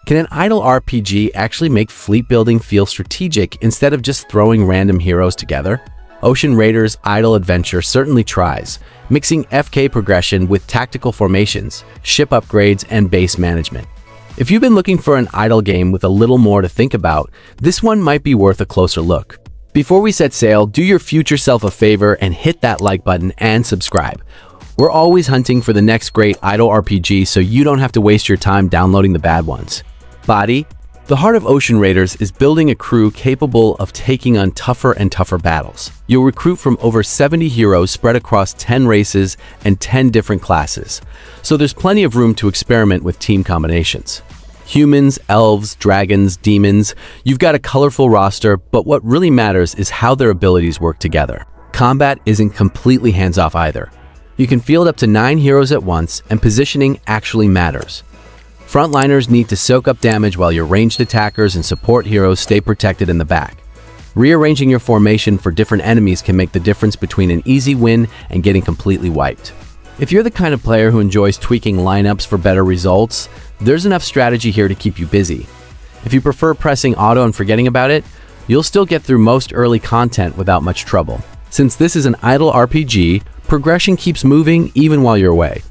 Can an idle RPG actually make fleet building feel strategic instead of just throwing random heroes together? Ocean Raiders Idle Adventure certainly tries, mixing FK progression with tactical formations, ship upgrades, and base management. If you've been looking for an idle game with a little more to think about, this one might be worth a closer look. Before we set sail, do your future self a favor and hit that like button and subscribe. We're always hunting for the next great idle RPG, so you don't have to waste your time downloading the bad ones. Body. The heart of Ocean Raiders is building a crew capable of taking on tougher and tougher battles. You'll recruit from over 70 heroes spread across 10 races and 10 different classes, so there's plenty of room to experiment with team combinations. Humans, elves, dragons, demons, you've got a colorful roster, but what really matters is how their abilities work together. Combat isn't completely hands-off either. You can field up to 9 heroes at once, and positioning actually matters. Frontliners need to soak up damage while your ranged attackers and support heroes stay protected in the back. Rearranging your formation for different enemies can make the difference between an easy win and getting completely wiped. If you're the kind of player who enjoys tweaking lineups for better results, there's enough strategy here to keep you busy. If you prefer pressing auto and forgetting about it, you'll still get through most early content without much trouble. Since this is an idle RPG, progression keeps moving even while you're away.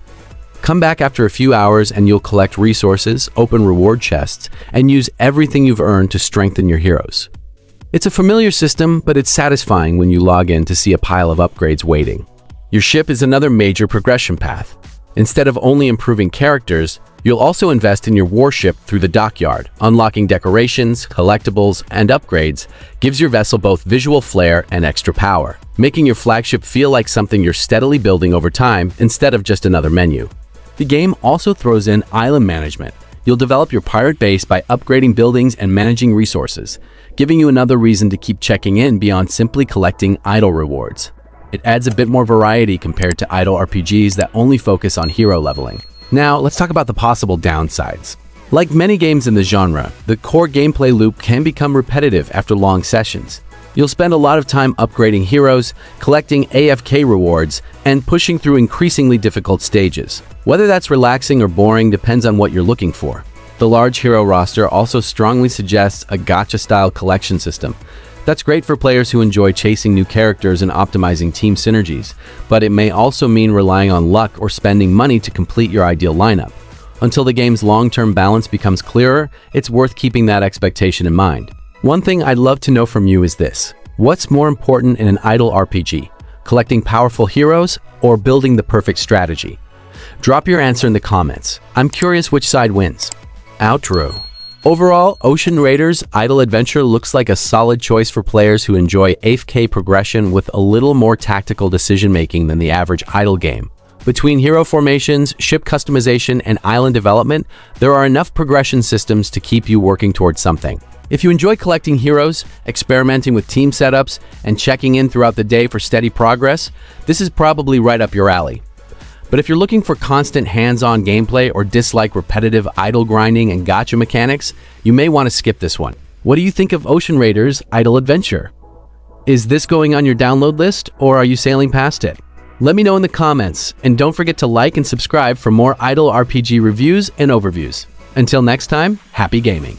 Come back after a few hours and you'll collect resources, open reward chests, and use everything you've earned to strengthen your heroes. It's a familiar system, but it's satisfying when you log in to see a pile of upgrades waiting. Your ship is another major progression path. Instead of only improving characters, you'll also invest in your warship through the dockyard. Unlocking decorations, collectibles, and upgrades gives your vessel both visual flair and extra power, making your flagship feel like something you're steadily building over time instead of just another menu. The game also throws in island management. You'll develop your pirate base by upgrading buildings and managing resources, giving you another reason to keep checking in beyond simply collecting idle rewards. It adds a bit more variety compared to idle RPGs that only focus on hero leveling. Now, let's talk about the possible downsides. Like many games in the genre, the core gameplay loop can become repetitive after long sessions. You'll spend a lot of time upgrading heroes, collecting AFK rewards, and pushing through increasingly difficult stages. Whether that's relaxing or boring depends on what you're looking for. The large hero roster also strongly suggests a gacha-style collection system. That's great for players who enjoy chasing new characters and optimizing team synergies, but it may also mean relying on luck or spending money to complete your ideal lineup. Until the game's long-term balance becomes clearer, it's worth keeping that expectation in mind. One thing I'd love to know from you is this: what's more important in an idle RPG? Collecting powerful heroes or building the perfect strategy? Drop your answer in the comments. I'm curious which side wins. Outro. Overall, Ocean Raiders Idle Adventure looks like a solid choice for players who enjoy AFK progression with a little more tactical decision-making than the average idle game. Between hero formations, ship customization, and island development, there are enough progression systems to keep you working towards something. If you enjoy collecting heroes, experimenting with team setups, and checking in throughout the day for steady progress, this is probably right up your alley. But if you're looking for constant hands-on gameplay or dislike repetitive idle grinding and gacha mechanics, you may want to skip this one. What do you think of Ocean Raiders Idle Adventure? Is this going on your download list, or are you sailing past it? Let me know in the comments, and don't forget to like and subscribe for more idle RPG reviews and overviews. Until next time, happy gaming!